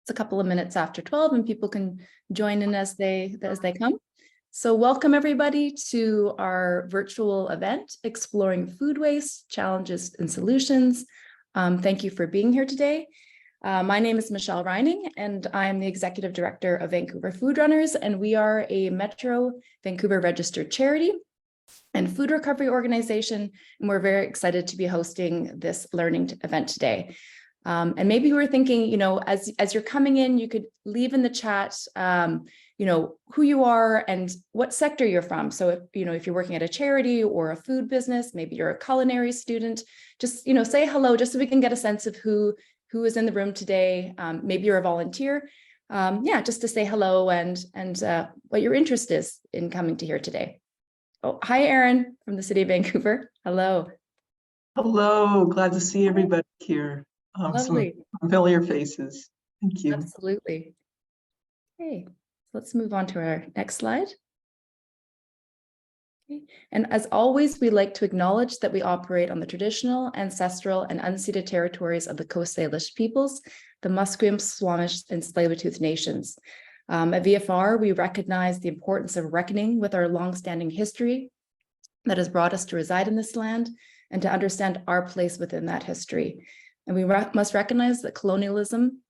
It's a couple of minutes after 12 and people can join in as they come. So welcome everybody to our virtual event, Exploring Food Waste, Challenges and Solutions. Thank you for being here today. My name is Michelle Reining and I'm the Executive Director of Vancouver Food Runners, and we are a Metro Vancouver registered charity and food recovery organization. And we're very excited to be hosting this learning event today. And maybe you were thinking, you know, as you're coming in, you could leave in the chat, you know, who you are and what sector you're from. So, if you're working at a charity or a food business, maybe you're a culinary student, just, say hello, just so we can get a sense of who is in the room today. Maybe you're a volunteer. Just to say hello and what your interest is in coming to here today. Oh, hi, Erin from the city of Vancouver. Hello. Hello, glad to see everybody here. Lovely. Some familiar faces. Thank you. Absolutely. Okay, let's move on to our next slide. Okay. And as always, we like to acknowledge that we operate on the traditional, ancestral, and unceded territories of the Coast Salish peoples, the Musqueam, Squamish, and Tsleil-Waututh nations. At VFR, we recognize the importance of reckoning with our longstanding history that has brought us to reside in this land and to understand our place within that history. And we must recognize that colonialism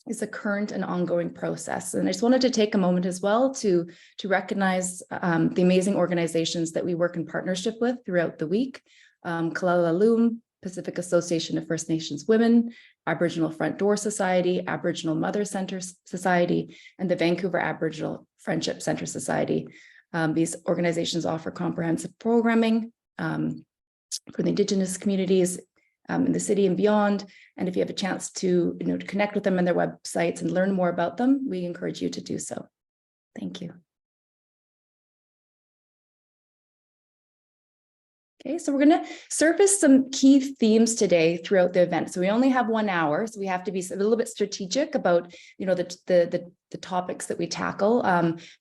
is a current and ongoing process. And I just wanted to take a moment as well to recognize the amazing organizations that we work in partnership with throughout the week. Kalalaloom, Pacific Association of First Nations Women, Aboriginal Front Door Society, Aboriginal Mother Center Society, and the Vancouver Aboriginal Friendship Center Society. These organizations offer comprehensive programming for the Indigenous communities in the city and beyond. And if you have a chance to, to connect with them on their websites and learn more about them, we encourage you to do so. Thank you. Okay, so we're going to surface some key themes today throughout the event. So we only have 1 hour, so we have to be a little bit strategic about, the topics that we tackle.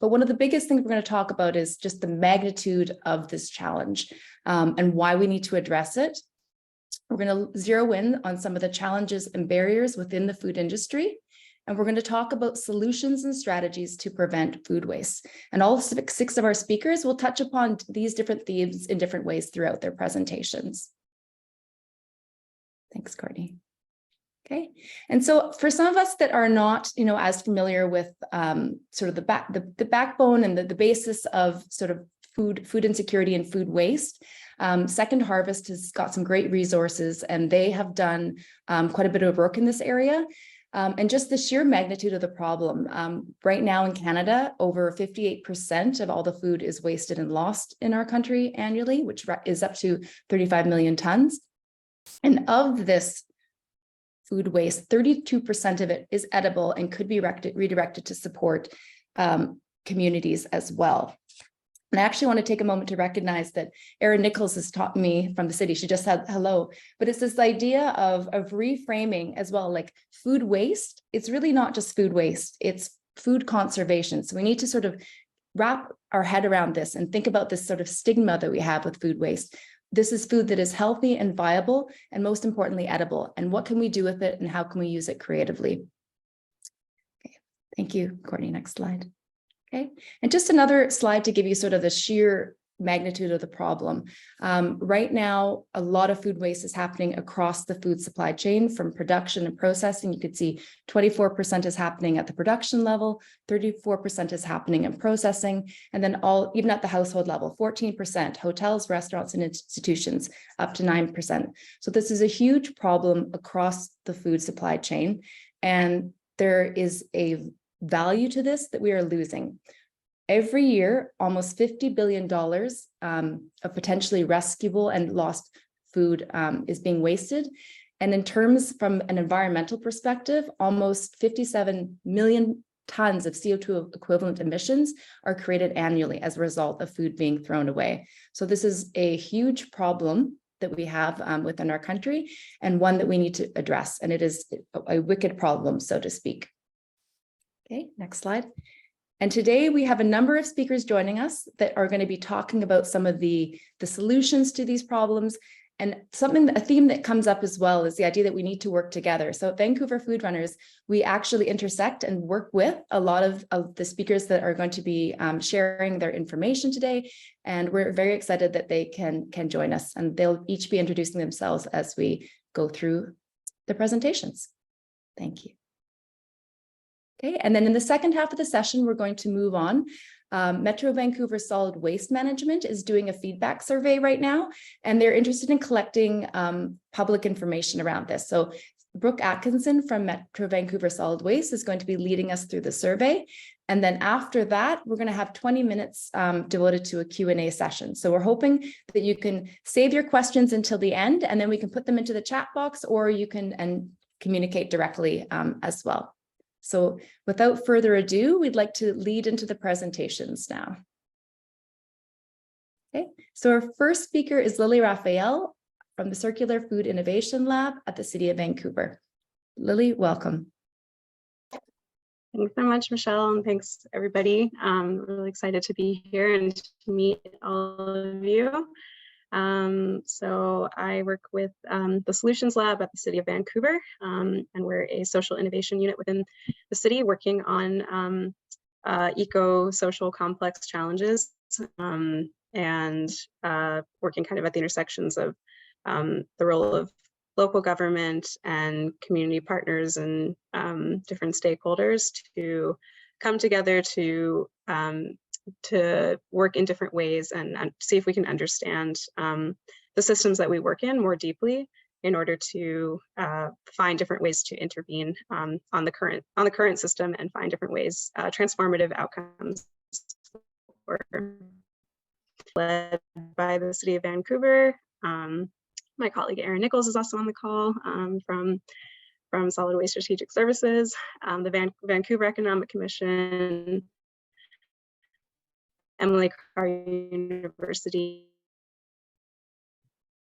But one of the biggest things we're going to talk about is just the magnitude of this challenge and why we need to address it. We're going to zero in on some of the challenges and barriers within the food industry. And we're going to talk about solutions and strategies to prevent food waste. And all six of our speakers will touch upon these different themes in different ways throughout their presentations. Thanks, Courtney. Okay. And so for some of us that are not, as familiar with sort of the backbone and the basis of sort of food insecurity and food waste, Second Harvest has got some great resources, and they have done quite a bit of work in this area. And just the sheer magnitude of the problem. Right now in Canada, over 58% of all the food is wasted and lost in our country annually, which is up to 35 million tons. And of this food waste, 32% of it is edible and could be redirected to support communities as well. And I actually want to take a moment to recognize that Erin Nichols has taught me from the city. She just said hello, but it's this idea of reframing as well, like food waste. It's really not just food waste, it's food conservation. So we need to sort of wrap our head around this and think about this sort of stigma that we have with food waste. This is food that is healthy and viable, and most importantly, edible. And what can we do with it, and how can we use it creatively? Okay, thank you, Courtney. Next slide. Okay, and just another slide to give you sort of the sheer magnitude of the problem. Right now, a lot of food waste is happening across the food supply chain, from production and processing. You could see 24% is happening at the production level, 34% is happening in processing, and then even at the household level, 14%, hotels, restaurants, and institutions, up to 9%. So this is a huge problem across the food supply chain, and there is a value to this that we are losing. Every year, almost $50 billion of potentially rescuable and lost food is being wasted. And in terms from an environmental perspective, almost 57 million tons of CO2 equivalent emissions are created annually as a result of food being thrown away. So this is a huge problem that we have within our country, and one that we need to address. And it is a wicked problem, so to speak. Okay, next slide. And today we have a number of speakers joining us that are going to be talking about some of the solutions to these problems And a theme that comes up as well is the idea that we need to work together. So at Vancouver Food Runners, we actually intersect and work with a lot of the speakers that are going to be sharing their information today. And we're very excited that they can join us, and they'll each be introducing themselves as we go through the presentations. Thank you. Okay, and then in the second half of the session, we're going to move on. Metro Vancouver Solid Waste Management is doing a feedback survey right now, and they're interested in collecting public information around this. So Brooke Atkinson from Metro Vancouver Solid Waste is going to be leading us through the survey. And then after that, we're going to have 20 minutes devoted to a Q&A session. So we're hoping that you can save your questions until the end, and then we can put them into the chat box, or you can communicate directly as well. So without further ado, we'd like to lead into the presentations now. Okay, so our first speaker is Lily Raphael from the Circular Food Innovation Lab at the City of Vancouver. Lily, welcome. Thanks so much, Michelle, and thanks everybody. I'm really excited to be here and to meet all of you. So I work with the Solutions Lab at the City of Vancouver, and we're a social innovation unit within the city working on eco-social complex challenges, and working kind of at the intersections of the role of local government and community partners and different stakeholders to come together to work in different ways and see if we can understand the systems that we work in more deeply in order to find different ways to intervene on the current system and find different ways, transformative outcomes. Led by the City of Vancouver. My colleague Erin Nichols is also on the call from Solid Waste Strategic Services, the Vancouver Economic Commission, Emily Carr University.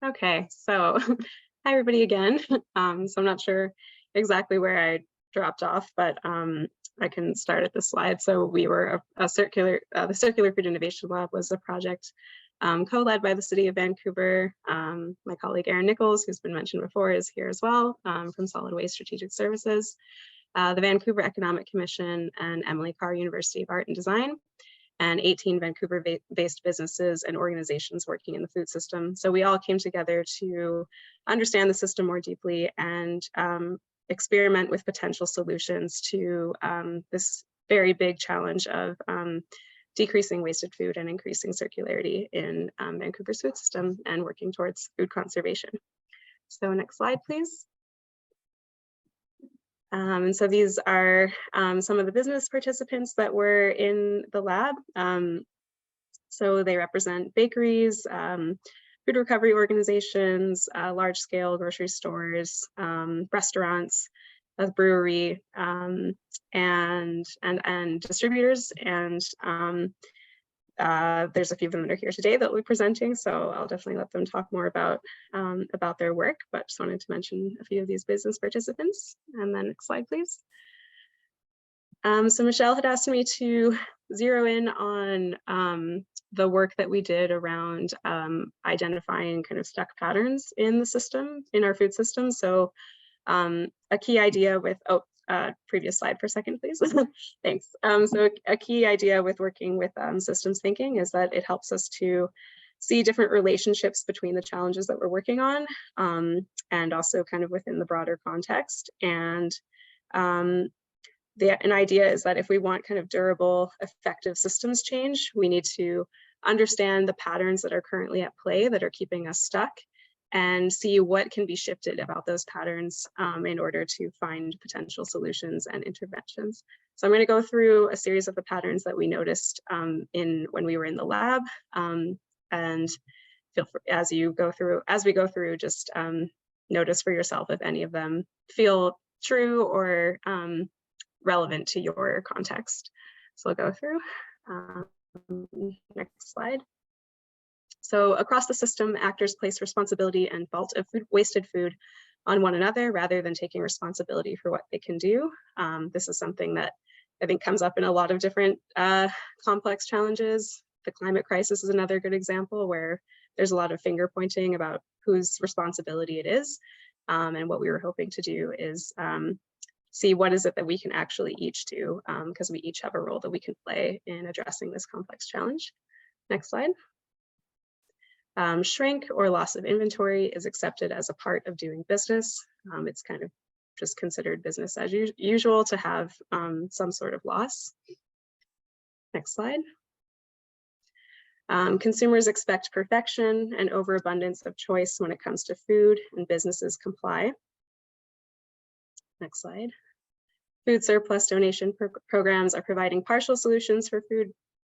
Okay, so hi everybody again. So I'm not sure exactly where I dropped off, but I can start at this slide. So we were the Circular Food Innovation Lab was a project co-led by the City of Vancouver. My colleague Erin Nichols, who's been mentioned before, is here as well from Solid Waste Strategic Services, the Vancouver Economic Commission, and Emily Carr University of Art and Design, and 18 Vancouver-based businesses and organizations working in the food system. So we all came together to understand the system more deeply and experiment with potential solutions to this very big challenge of decreasing wasted food and increasing circularity in Vancouver's food system and working towards food conservation. So next slide, please. And so these are some of the business participants that were in the lab. So they represent bakeries, food recovery organizations, large-scale grocery stores, restaurants, a brewery, and distributors. And there's a few of them that are here today that we'll be presenting, so I'll definitely let them talk more about their work, but just wanted to mention a few of these business participants. And then next slide, please. So Michelle had asked me to zero in on the work that we did around identifying kind of stuck patterns in the system, in our food system. So a key idea with, previous slide for a second, please. Thanks. So a key idea with working with systems thinking is that it helps us to see different relationships between the challenges that we're working on, and also kind of within the broader context. And an idea is that if we want kind of durable, effective systems change, we need to understand the patterns that are currently at play that are keeping us stuck, and see what can be shifted about those patterns in order to find potential solutions and interventions. So I'm going to go through a series of the patterns that we noticed when we were in the lab, and feel free, as we go through, just notice for yourself if any of them feel true or relevant to your context. So I'll go through. Next slide. So across the system, actors place responsibility and fault of wasted food on one another rather than taking responsibility for what they can do. This is something that I think comes up in a lot of different complex challenges. The climate crisis is another good example where there's a lot of finger pointing about whose responsibility it is. And what we were hoping to do is see what is it that we can actually each do, because we each have a role that we can play in addressing this complex challenge. Next slide. Shrink or loss of inventory is accepted as a part of doing business. It's kind of just considered business as usual to have some sort of loss. Next slide. Consumers expect perfection and overabundance of choice when it comes to food, and businesses comply. Next slide. Food surplus donation programs are providing partial solutions for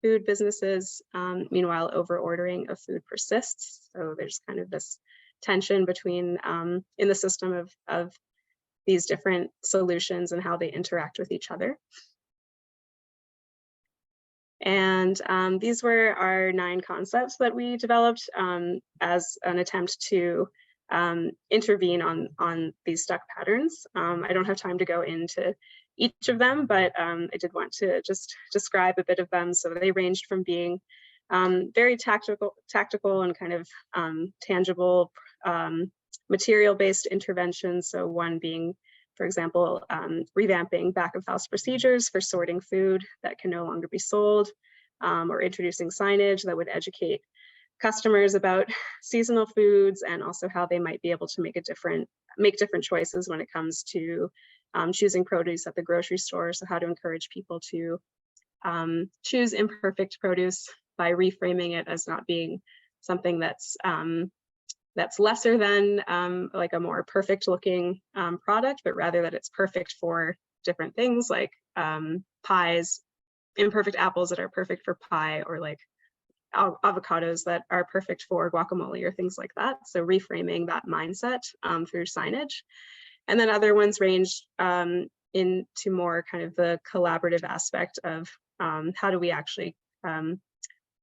food businesses. Meanwhile, over-ordering of food persists. So there's kind of this tension between in the system of these different solutions and how they interact with each other. And these were our 9 concepts that we developed as an attempt to intervene on these stuck patterns. I don't have time to go into each of them, but I did want to just describe a bit of them. So they ranged from being very tactical and kind of tangible material-based interventions. So one being, for example, revamping back-of-house procedures for sorting food that can no longer be sold, or introducing signage that would educate customers about seasonal foods and also how they might be able to make different choices when it comes to choosing produce at the grocery store. So how to encourage people to choose imperfect produce by reframing it as not being something that's lesser than like a more perfect looking product, but rather that it's perfect for different things like pies, imperfect apples that are perfect for pie, or like avocados that are perfect for guacamole or things like that. So reframing that mindset through signage. And then other ones range into more kind of the collaborative aspect of how do we actually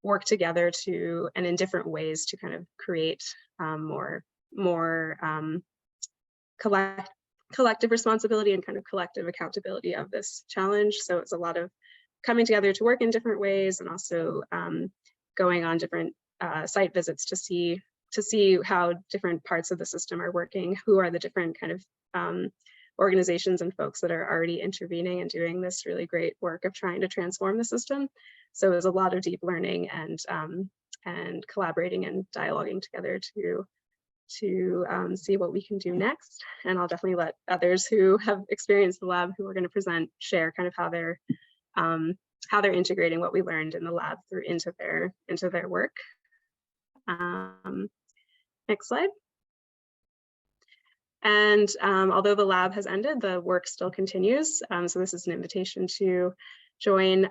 work together to, and in different ways, to kind of create more collective responsibility and kind of collective accountability of this challenge. So it's a lot of coming together to work in different ways, and also going on different site visits to see how different parts of the system are working, who are the different kind of organizations and folks that are already intervening and doing this really great work of trying to transform the system. So there's a lot of deep learning and collaborating and dialoguing together to see what we can do next. And I'll definitely let others who have experienced the lab, who are going to present, share kind of how they're integrating what we learned in the lab through into their work. Next slide. And although the lab has ended, the work still continues. So this is an invitation to join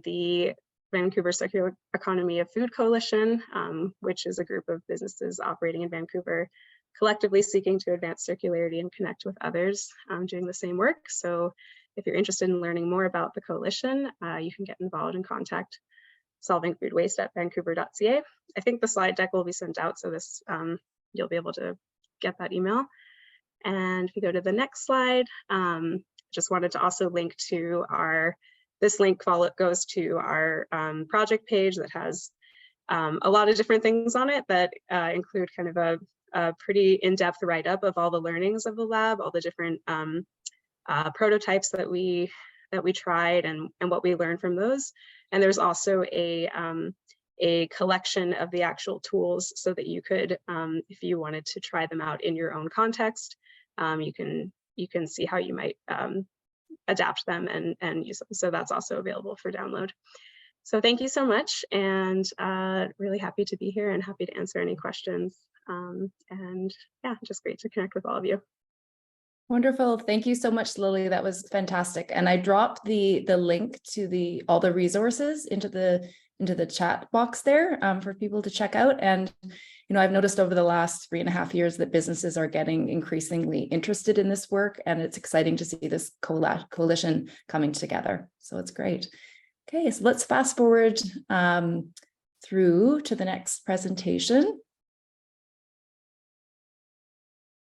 the Vancouver Circular Economy of Food Coalition, which is a group of businesses operating in Vancouver, collectively seeking to advance circularity and connect with others doing the same work. So if you're interested in learning more about the coalition, you can get involved and contact solving food waste at vancouver.ca. I think the slide deck will be sent out, so this you'll be able to get that email. And if you go to the next slide, just wanted to also link to this link goes to our project page that has a lot of different things on it that include kind of a pretty in-depth write-up of all the learnings of the lab, all the different prototypes that we tried and what we learned from those. And there's also a collection of the actual tools so that you could, if you wanted to try them out in your own context, you can see how you might adapt them and use them. So that's also available for download. So thank you so much, and really happy to be here and happy to answer any questions. And yeah, just great to connect with all of you. Wonderful. Thank you so much, Lily. That was fantastic. And I dropped the link to all the resources into the chat box there for people to check out. And I've noticed over the last 3.5 years that businesses are getting increasingly interested in this work, and it's exciting to see this coalition coming together. So it's great. Okay, so let's fast forward through to the next presentation.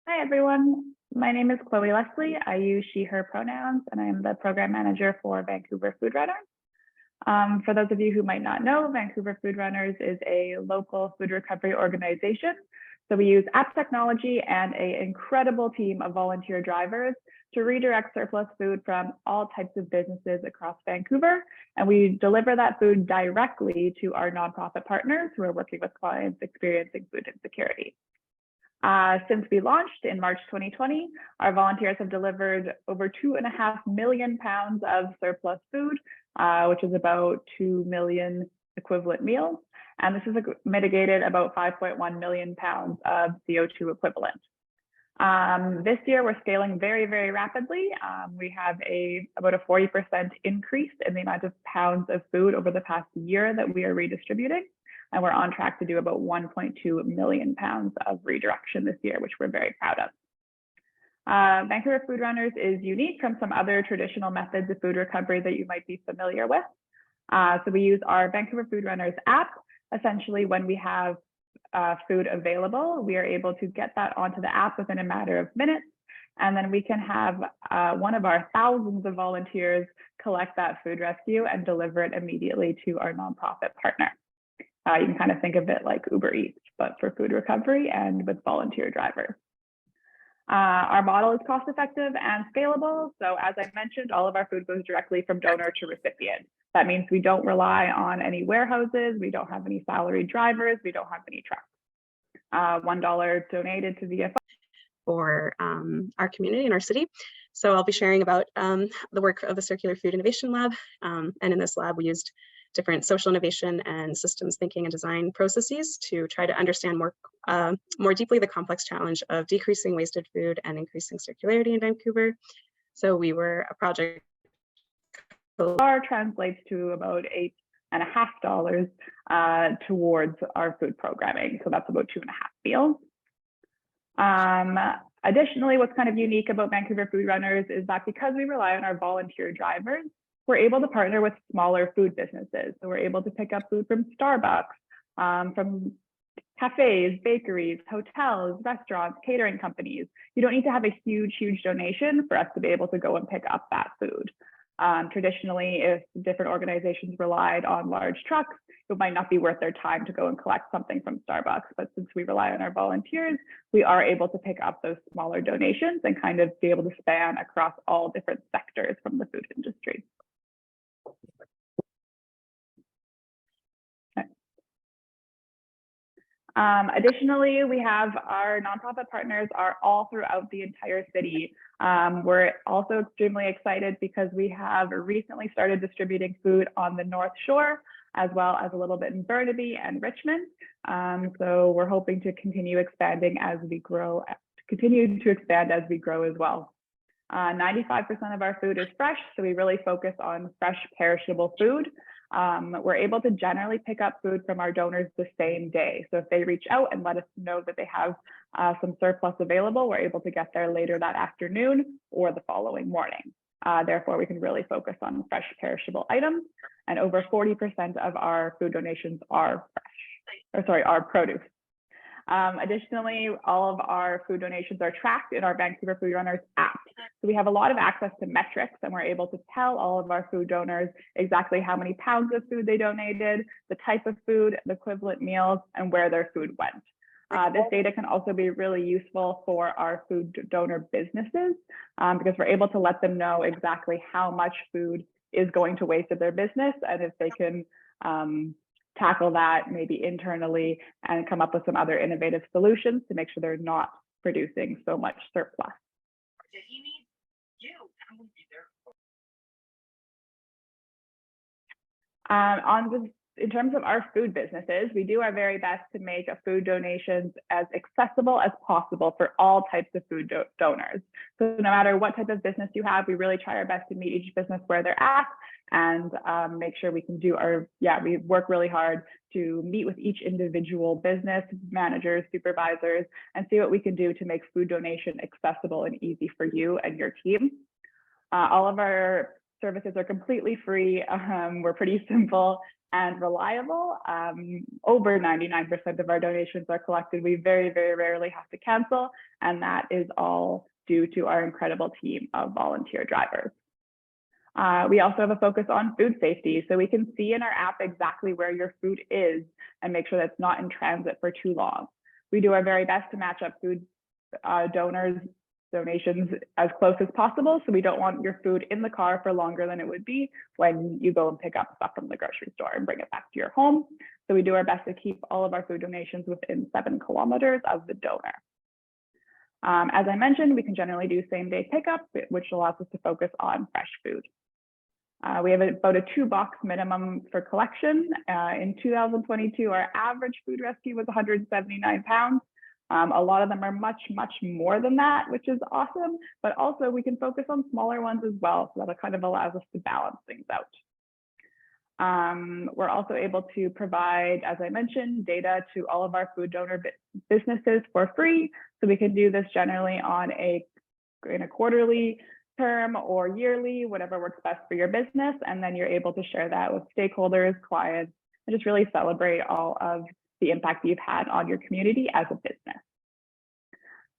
Hi, everyone. My name is Chloe Leslie. I use she, her pronouns, and I'm the program manager for Vancouver Food Runners. For those of you who might not know, Vancouver Food Runners is a local food recovery organization. So we use app technology and an incredible team of volunteer drivers to redirect surplus food from all types of businesses across Vancouver. And we deliver that food directly to our nonprofit partners who are working with clients experiencing food insecurity. Since we launched in March 2020, our volunteers have delivered over 2.5 million pounds of surplus food, which is about 2 million equivalent meals. And this has mitigated about 5.1 million pounds of CO2 equivalent. This year, we're scaling very, very rapidly. We have about a 40% increase in the amount of pounds of food over the past year that we are redistributing. And we're on track to do about 1.2 million pounds of redirection this year, which we're very proud of. Vancouver Food Runners is unique from some other traditional methods of food recovery that you might be familiar with. So we use our Vancouver Food Runners app. Essentially, when we have food available, we are able to get that onto the app within a matter of minutes. And then we can have one of our thousands of volunteers collect that food rescue and deliver it immediately to our nonprofit partner. You can kind of think of it like Uber Eats, but for food recovery and with volunteer drivers. Our model is cost effective and scalable. So as I mentioned, all of our food goes directly from donor to recipient. That means we don't rely on any warehouses. We don't have any salaried drivers. We don't have any trucks. $1 donated to VFR. For our community and our city. So I'll be sharing about the work of the Circular Food Innovation Lab. And in this lab, we used different social innovation and systems thinking and design processes to try to understand more deeply the complex challenge of decreasing wasted food and increasing circularity in Vancouver. So we were a project. Translates to about $8.50 towards our food programming. So that's about 2.5 meals. Additionally, what's kind of unique about Vancouver Food Runners is that because we rely on our volunteer drivers, we're able to partner with smaller food businesses. So we're able to pick up food from Starbucks, from cafes, bakeries, hotels, restaurants, catering companies. You don't need to have a huge, huge donation for us to be able to go and pick up that food. Traditionally, if different organizations relied on large trucks, it might not be worth their time to go and collect something from Starbucks. But since we rely on our volunteers, we are able to pick up those smaller donations and kind of be able to span across all different sectors from the food industry. Additionally, we have our nonprofit partners are all throughout the entire city. We're also extremely excited because we have recently started distributing food on the North Shore, as well as a little bit in Burnaby and Richmond. So we're hoping to continue expanding as we grow, continue to expand as we grow as well. 95% of our food is fresh, so we really focus on fresh, perishable food. We're able to generally pick up food from our donors the same day. So if they reach out and let us know that they have some surplus available, we're able to get there later that afternoon or the following morning. Therefore, we can really focus on fresh, perishable items. And over 40% of our food donations are are produce. Additionally, all of our food donations are tracked in our Vancouver Food Runners app. So we have a lot of access to metrics, and we're able to tell all of our food donors exactly how many pounds of food they donated, the type of food, the equivalent meals, and where their food went. This data can also be really useful for our food donor businesses because we're able to let them know exactly how much food is going to waste at their business, and if they can tackle that maybe internally and come up with some other innovative solutions to make sure they're not producing so much surplus. In terms of our food businesses, we do our very best to make food donations as accessible as possible for all types of food donors. So no matter what type of business you have, we really try our best to meet each business where they're at and make sure we can do we work really hard to meet with each individual business, managers, supervisors, and see what we can do to make food donation accessible and easy for you and your team. All of our services are completely free. We're pretty simple and reliable. Over 99% of our donations are collected. We very, very rarely have to cancel, and that is all due to our incredible team of volunteer drivers. We also have a focus on food safety, so we can see in our app exactly where your food is and make sure that it's not in transit for too long. We do our very best to match up food donations as close as possible, so we don't want your food in the car for longer than it would be when you go and pick up stuff from the grocery store and bring it back to your home. So we do our best to keep all of our food donations within 7 kilometers of the donor. As I mentioned, we can generally do same-day pickup, which allows us to focus on fresh food. We have about a 2-box minimum for collection. In 2022, our average food rescue was 179 pounds. A lot of them are much, much more than that, which is awesome, but also we can focus on smaller ones as well. So that kind of allows us to balance things out. We're also able to provide, as I mentioned, data to all of our food donor businesses for free. So we can do this generally on in a quarterly term or yearly, whatever works best for your business. And then you're able to share that with stakeholders, clients, and just really celebrate all of the impact you've had on your community as a business.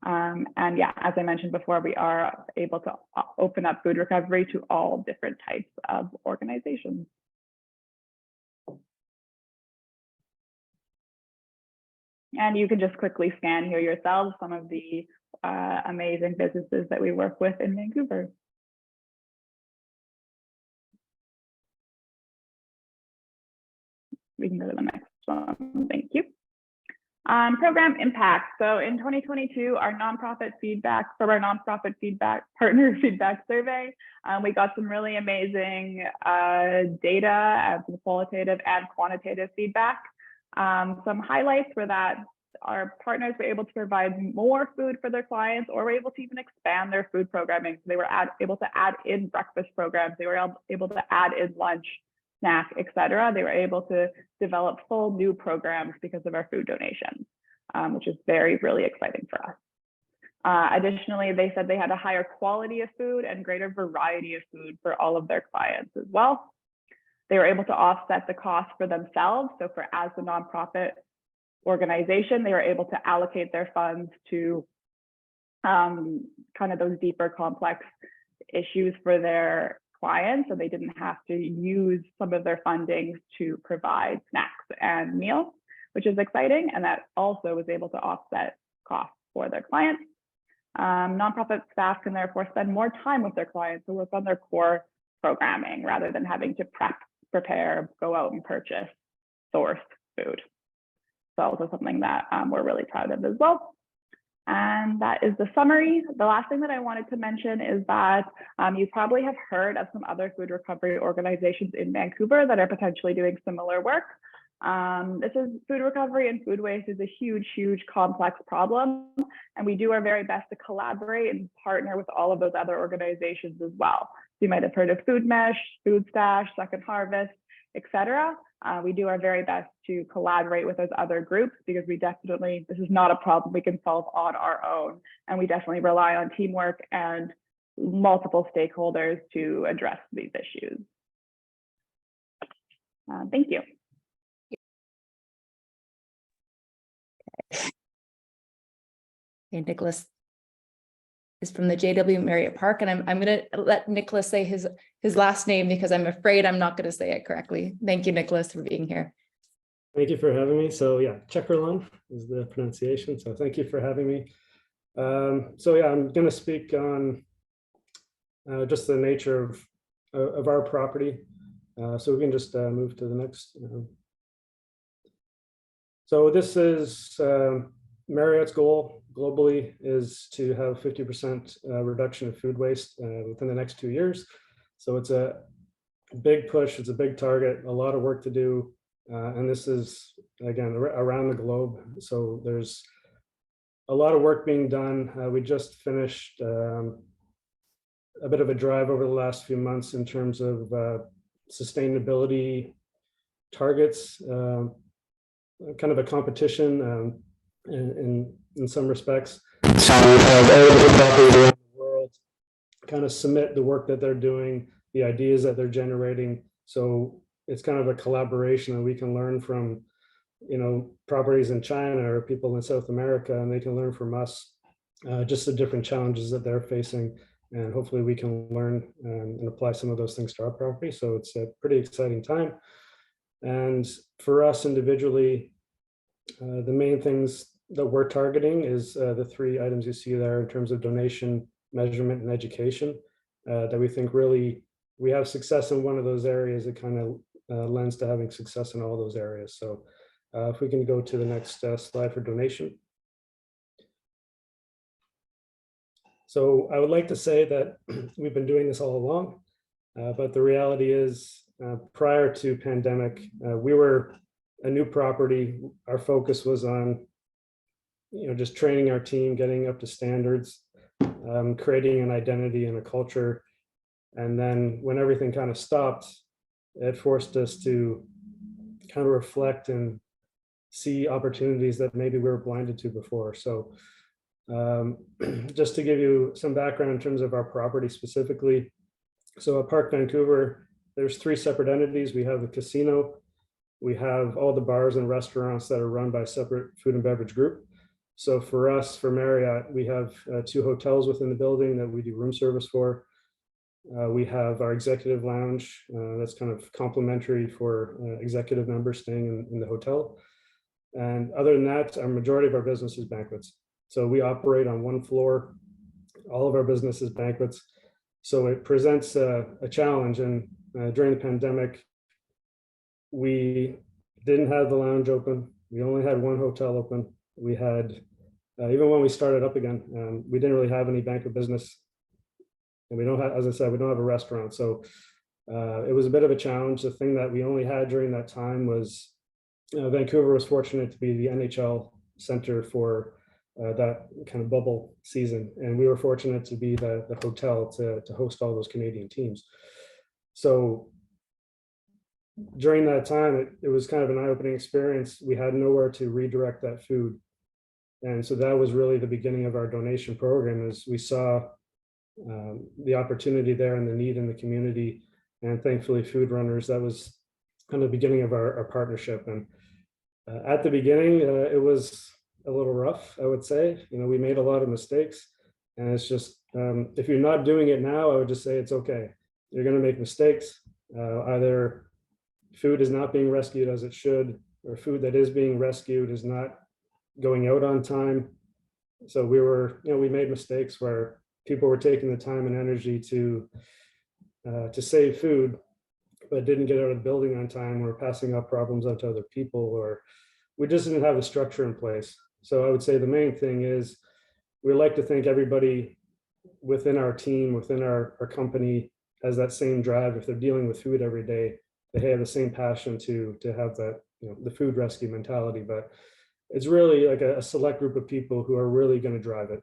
And yeah, as I mentioned before, we are able to open up food recovery to all different types of organizations. And you can just quickly scan here yourselves some of the amazing businesses that we work with in Vancouver. We can go to the next one. Thank you. Program impact. So in 2022, our nonprofit feedback from our nonprofit feedback partner feedback survey, we got some really amazing data and some qualitative and quantitative feedback. Some highlights were that our partners were able to provide more food for their clients, or were able to even expand their food programming. So they were able to add in breakfast programs. They were able to add in lunch, snack, etc. They were able to develop full new programs because of our food donations, which is really exciting for us. Additionally, they said they had a higher quality of food and greater variety of food for all of their clients as well. They were able to offset the cost for themselves. So as a nonprofit organization, they were able to allocate their funds to kind of those deeper complex issues for their clients. So they didn't have to use some of their funding to provide snacks and meals, which is exciting. And that also was able to offset costs for their clients. Nonprofit staff can therefore spend more time with their clients to work on their core programming rather than having to prepare, go out and purchase sourced food. So also something that we're really proud of as well. And that is the summary. The last thing that I wanted to mention is that you probably have heard of some other food recovery organizations in Vancouver that are potentially doing similar work. Food recovery and food waste is a huge, complex problem. And we do our very best to collaborate and partner with all of those other organizations as well. You might have heard of Food Mesh, Food Stash, Second Harvest, etc. We do our very best to collaborate with those other groups because this is not a problem we can solve on our own. And we definitely rely on teamwork and multiple stakeholders to address these issues. Thank you. Okay, Nicholas is from the JW Marriott Park, and I'm going to let Nicholas say his last name because I'm afraid I'm not going to say it correctly. Thank you, Nicholas, for being here. Thank you for having me. So yeah, Checkerlon is the pronunciation. So thank you for having me. So yeah, I'm going to speak on just the nature of our property. So we can just move to the next. So this is Marriott's goal globally is to have 50% reduction of food waste within the next 2 years. So it's a big push, it's a big target, a lot of work to do. And this is, again, around the globe. So there's a lot of work being done. We just finished a bit of a drive over the last few months in terms of sustainability targets, kind of a competition in some respects. So we have all the properties around the world kind of submit the work that they're doing, the ideas that they're generating. So it's kind of a collaboration, and we can learn from, properties in China or people in South America, and they can learn from us just the different challenges that they're facing and hopefully we can learn and apply some of those things to our property. So it's a pretty exciting time. And for us individually, the main things that we're targeting is the 3 items you see there in terms of donation, measurement, and education, that we think really we have success in one of those areas. It kind of lends to having success in all those areas. So if we can go to the next slide for donation. So I would like to say that we've been doing this all along, but the reality is prior to pandemic, we were a new property. Our focus was on, just training our team, getting up to standards, creating an identity and a culture. And then when everything kind of stopped, it forced us to kind of reflect and see opportunities that maybe we were blinded to before. So just to give you some background in terms of our property specifically. So at Park Vancouver, there's 3 separate entities. We have the casino, we have all the bars and restaurants that are run by a separate food and beverage group. So for us, for Marriott, we have 2 hotels within the building that we do room service for. We have our executive lounge that's kind of complimentary for executive members staying in the hotel. And other than that, our majority of our business is banquets. So we operate on 1 floor. All of our business is banquets. So it presents a challenge. And during the pandemic, we didn't have the lounge open. We only had 1 hotel open. We had, even when we started up again, we didn't really have any banquet business. And we don't have, as I said, we don't have a restaurant. So it was a bit of a challenge. The thing that we only had during that time was Vancouver was fortunate to be the NHL center for that kind of bubble season. And we were fortunate to be the hotel to host all those Canadian teams. So during that time, it was kind of an eye-opening experience. We had nowhere to redirect that food. And so that was really the beginning of our donation program, as we saw the opportunity there and the need in the community. And thankfully, Food Runners, that was kind of the beginning of our partnership. And at the beginning, it was a little rough, I would say. We made a lot of mistakes. And it's just, if you're not doing it now, I would just say it's okay. You're going to make mistakes. Either food is not being rescued as it should, or food that is being rescued is not going out on time. So we made mistakes where people were taking the time and energy to save food, but didn't get out of the building on time, or passing up problems onto other people, or we just didn't have a structure in place. So I would say the main thing is we like to think everybody within our team, within our company, has that same drive. If they're dealing with food every day, they have the same passion to have that, the food rescue mentality. But it's really like a select group of people who are really going to drive it.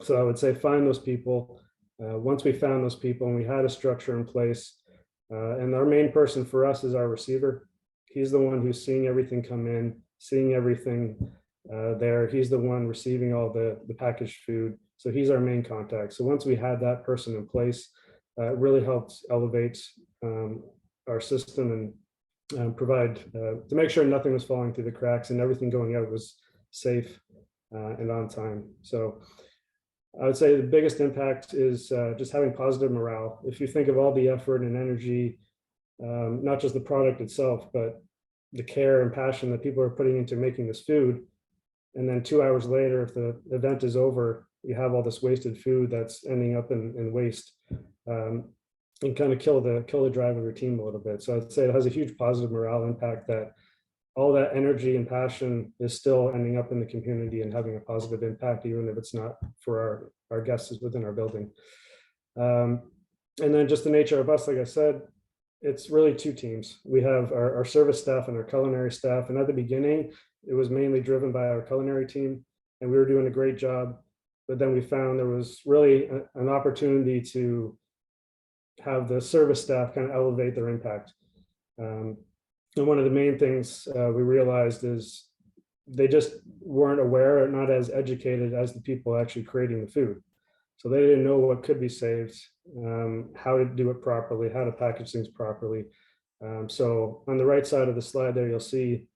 So I would say find those people. Once we found those people and we had a structure in place, and our main person for us is our receiver. He's the one who's seeing everything come in, seeing everything there. He's the one receiving all the packaged food. So he's our main contact. So once we had that person in place, it really helped elevate our system and provide to make sure nothing was falling through the cracks and everything going out was safe and on time. So I would say the biggest impact is just having positive morale. If you think of all the effort and energy, not just the product itself, but the care and passion that people are putting into making this food, and then 2 hours later, if the event is over, you have all this wasted food that's ending up in waste, and kind of kill the drive of your team a little bit. So I'd say it has a huge positive morale impact, that all that energy and passion is still ending up in the community and having a positive impact, even if it's not for our guests within our building. And then just the nature of us, like I said, it's really 2 teams. We have our service staff and our culinary staff. And at the beginning, it was mainly driven by our culinary team, and we were doing a great job. But then we found there was really an opportunity to have the service staff kind of elevate their impact. And one of the main things we realized is they just weren't aware, or not as educated as the people actually creating the food. So they didn't know what could be saved, how to do it properly, how to package things properly. So on the right side of the slide there, you'll see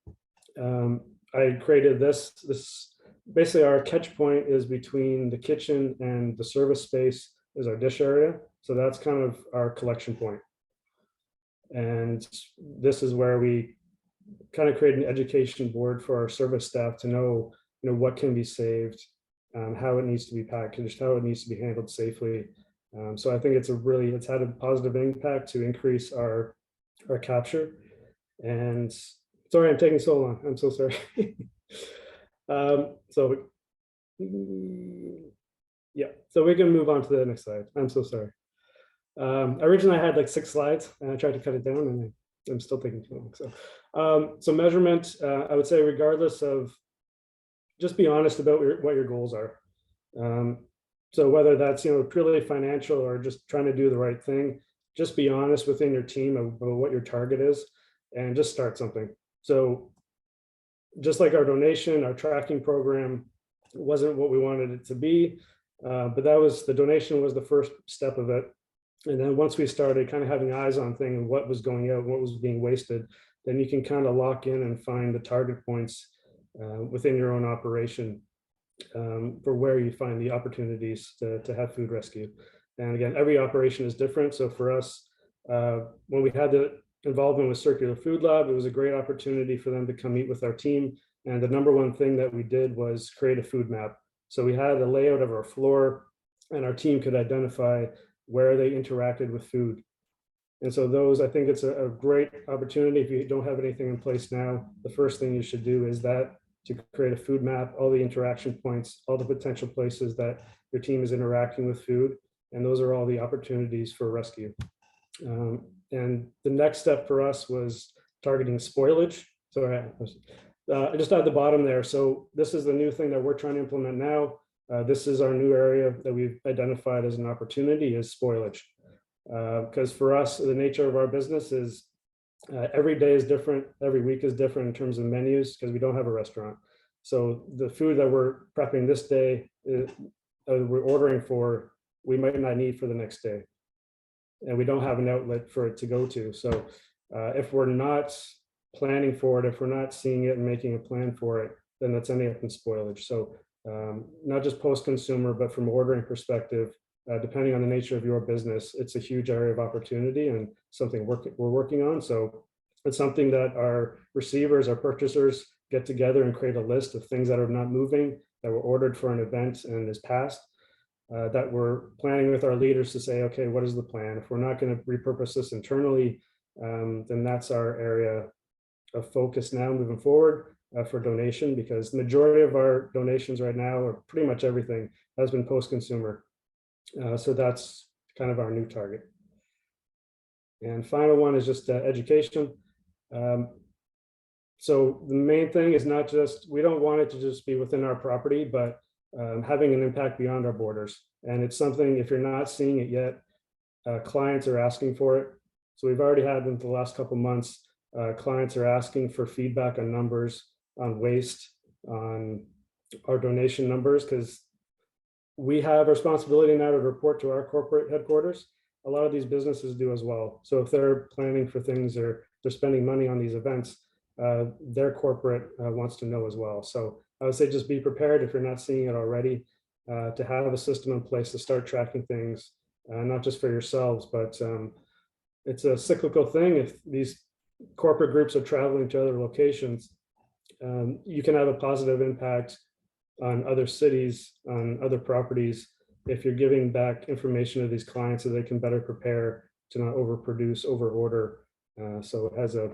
I created this basically our catch point is between the kitchen and the service space is our dish area. So that's kind of our collection point. And this is where we kind of create an education board for our service staff to know, what can be saved, how it needs to be packaged, how it needs to be handled safely. So I think it's had a positive impact to increase our capture. And sorry, I'm taking so long. I'm so sorry. So we can move on to the next slide. I'm so sorry. Originally I had like 6 slides and I tried to cut it down, and I'm still taking too long. So measurement, I would say, regardless of, just be honest about what your goals are. So whether that's, purely financial or just trying to do the right thing, just be honest within your team about what your target is and just start something. So just like our donation, our tracking program wasn't what we wanted it to be, but the donation was the first step of it. And then once we started kind of having eyes on things and what was going out, what was being wasted, then you can kind of lock in and find the target points within your own operation for where you find the opportunities to have food rescue. And again, every operation is different. So for us, when we had the involvement with Circular Food Lab, it was a great opportunity for them to come meet with our team. And the number one thing that we did was create a food map. So we had a layout of our floor, and our team could identify where they interacted with food. And so I think it's a great opportunity. If you don't have anything in place now, the first thing you should do is to create a food map, all the interaction points, all the potential places that your team is interacting with food. And those are all the opportunities for rescue. And the next step for us was targeting spoilage. So I just at the bottom there. So this is the new thing that we're trying to implement now. This is our new area that we've identified as an opportunity, is spoilage. Because for us, the nature of our business is every day is different, every week is different in terms of menus, because we don't have a restaurant. So the food that we're prepping this day, we're ordering for, we might not need for the next day. And we don't have an outlet for it to go to. So if we're not planning for it, if we're not seeing it and making a plan for it, then that's ending up in spoilage. So not just post-consumer, but from ordering perspective, depending on the nature of your business, it's a huge area of opportunity and something we're working on. So it's something that our receivers, our purchasers get together and create a list of things that are not moving, that were ordered for an event and is passed, that we're planning with our leaders to say, okay, what is the plan? If we're not going to repurpose this internally, then that's our area of focus now moving forward for donation, because the majority of our donations right now, or pretty much everything, has been post-consumer. So that's kind of our new target. And final one is just education. So the main thing is not just, we don't want it to just be within our property, but having an impact beyond our borders. And it's something, if you're not seeing it yet, clients are asking for it. So we've already had in the last couple of months, clients are asking for feedback on numbers, on waste, on our donation numbers, because we have a responsibility now to report to our corporate headquarters. A lot of these businesses do as well. So if they're planning for things or they're spending money on these events, their corporate wants to know as well. So I would say just be prepared, if you're not seeing it already, to have a system in place to start tracking things, not just for yourselves, but it's a cyclical thing. If these corporate groups are traveling to other locations, you can have a positive impact on other cities, on other properties, if you're giving back information to these clients so they can better prepare to not overproduce, overorder. So it has a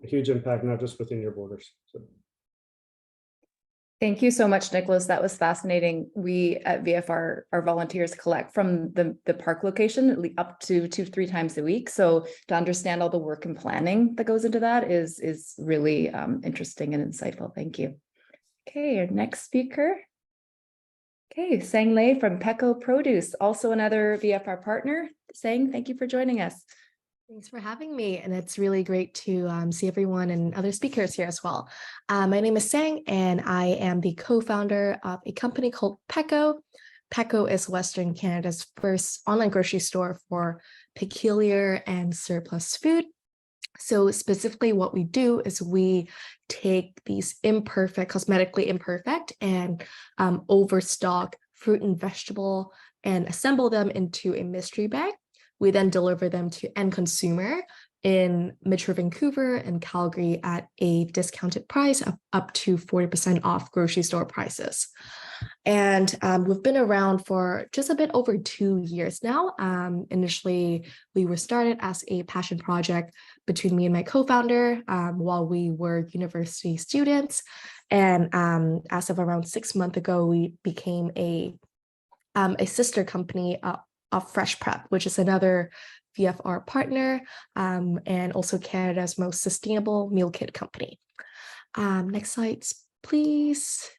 huge impact, not just within your borders. So. Thank you so much, Nicholas. That was fascinating. We at VFR, our volunteers collect from the park location up to 2-3 times a week. So to understand all the work and planning that goes into that is really interesting and insightful. Thank you. Okay, our next speaker. Okay, Sang Lei from Pecco Produce, also another VFR partner. Sang, thank you for joining us. Thanks for having me, and it's really great to see everyone and other speakers here as well. My name is Sang, and I am the co-founder of a company called Pecco. Pecco is Western Canada's first online grocery store for peculiar and surplus food. So specifically what we do is we take these imperfect, cosmetically imperfect and overstock fruit and vegetable and assemble them into a mystery bag. We then deliver them to end consumer in Metro Vancouver and Calgary at a discounted price of up to 40% off grocery store prices. And we've been around for just a bit over 2 years now. Initially, we were started as a passion project between me and my co-founder while we were university students. And as of around 6 months ago, we became a sister company of Fresh Prep, which is another VFR partner and also Canada's most sustainable meal kit company. Next slide, please.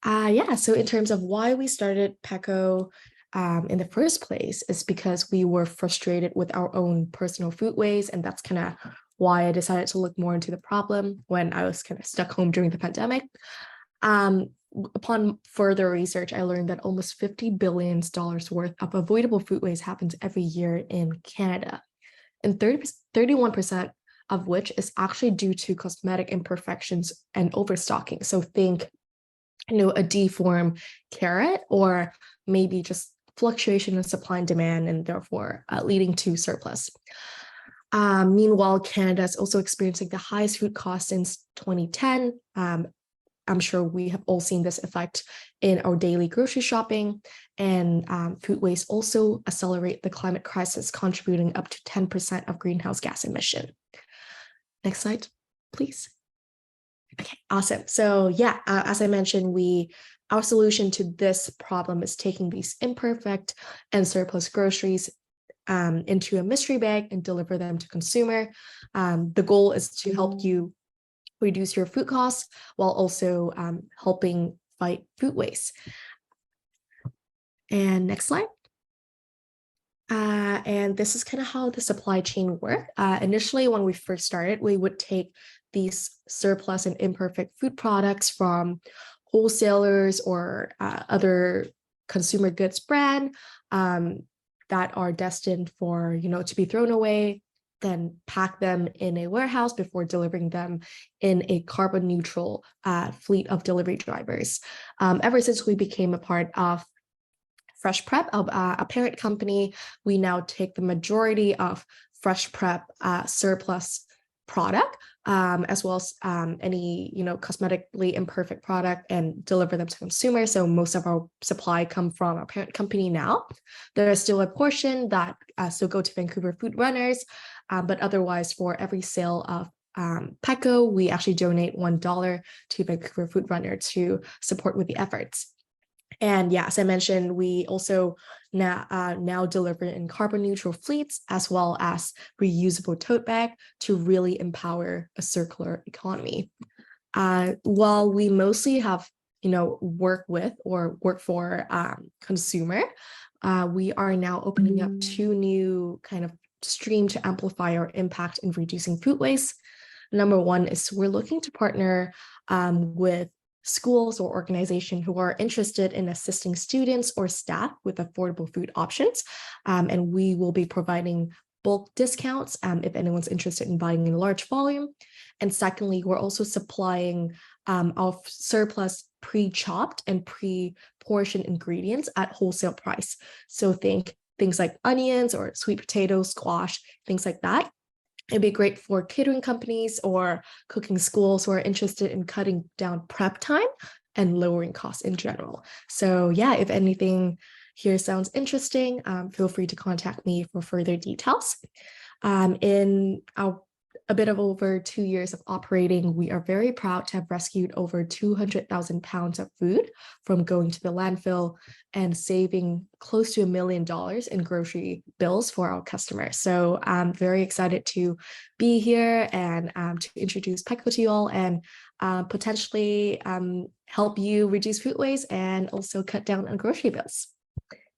So in terms of why we started Pecco in the first place is because we were frustrated with our own personal food waste, and that's kind of why I decided to look more into the problem when I was kind of stuck home during the pandemic. Upon further research, I learned that almost $50 billion worth of avoidable food waste happens every year in Canada, and 31% of which is actually due to cosmetic imperfections and overstocking. So think, a deformed carrot, or maybe just fluctuation in supply and demand, and therefore leading to surplus. Meanwhile, Canada is also experiencing the highest food costs since 2010. I'm sure we have all seen this effect in our daily grocery shopping, and food waste also accelerate the climate crisis, contributing up to 10% of greenhouse gas emission. Next slide, please. Okay, awesome. So as I mentioned, our solution to this problem is taking these imperfect and surplus groceries into a mystery bag and deliver them to consumer. The goal is to help you reduce your food costs while also helping fight food waste. And next slide. And this is kind of how the supply chain worked. Initially, when we first started, we would take these surplus and imperfect food products from wholesalers or other consumer goods brand that are destined for, to be thrown away, then pack them in a warehouse before delivering them in a carbon neutral fleet of delivery drivers. Ever since we became a part of Fresh Prep, a parent company, we now take the majority of Fresh Prep surplus product, as well as any cosmetically imperfect product, and deliver them to consumers. So most of our supply come from our parent company now. There is still a portion that still go to Vancouver Food Runners, but otherwise for every sale of Pecco, we actually donate $1 to Vancouver Food Runner to support with the efforts. And as I mentioned, we also now deliver in carbon neutral fleets, as well as reusable tote bag to really empower a circular economy. While we mostly have, work with or work for consumer, we are now opening up 2 new kind of stream to amplify our impact in reducing food waste. Number one is we're looking to partner with schools or organizations who are interested in assisting students or staff with affordable food options. And we will be providing bulk discounts if anyone's interested in buying in large volume. And secondly, we're also supplying our surplus pre-chopped and pre-portioned ingredients at wholesale price. So think things like onions or sweet potatoes, squash, things like that. It'd be great for catering companies or cooking schools who are interested in cutting down prep time and lowering costs in general. So if anything here sounds interesting, feel free to contact me for further details. In a bit of over 2 years of operating, we are very proud to have rescued over 200,000 pounds of food from going to the landfill and saving close to $1 million in grocery bills for our customers. So I'm very excited to be here and to introduce Pecco to you all and potentially help you reduce food waste and also cut down on grocery bills.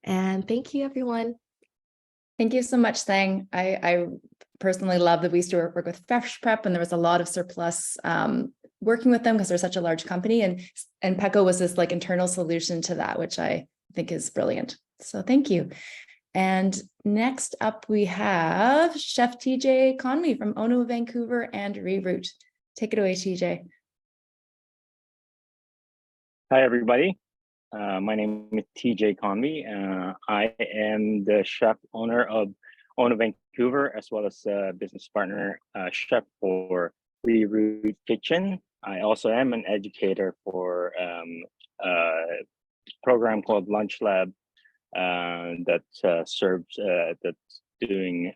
And thank you, everyone. Thank you so much, Sang. I personally love that we used to work with Fresh Prep, and there was a lot of surplus working with them because they're such a large company, and Pecco was this internal solution to that, which I think is brilliant. So thank you. And next up we have Chef TJ Conway from Ono Vancouver and Reroute. Take it away, TJ. Hi, everybody. My name is TJ Conley. I am the chef owner of Ono Vancouver, as well as a business partner chef for Reroute Kitchen. I also am an educator for a program called Lunch Lab that serves that's doing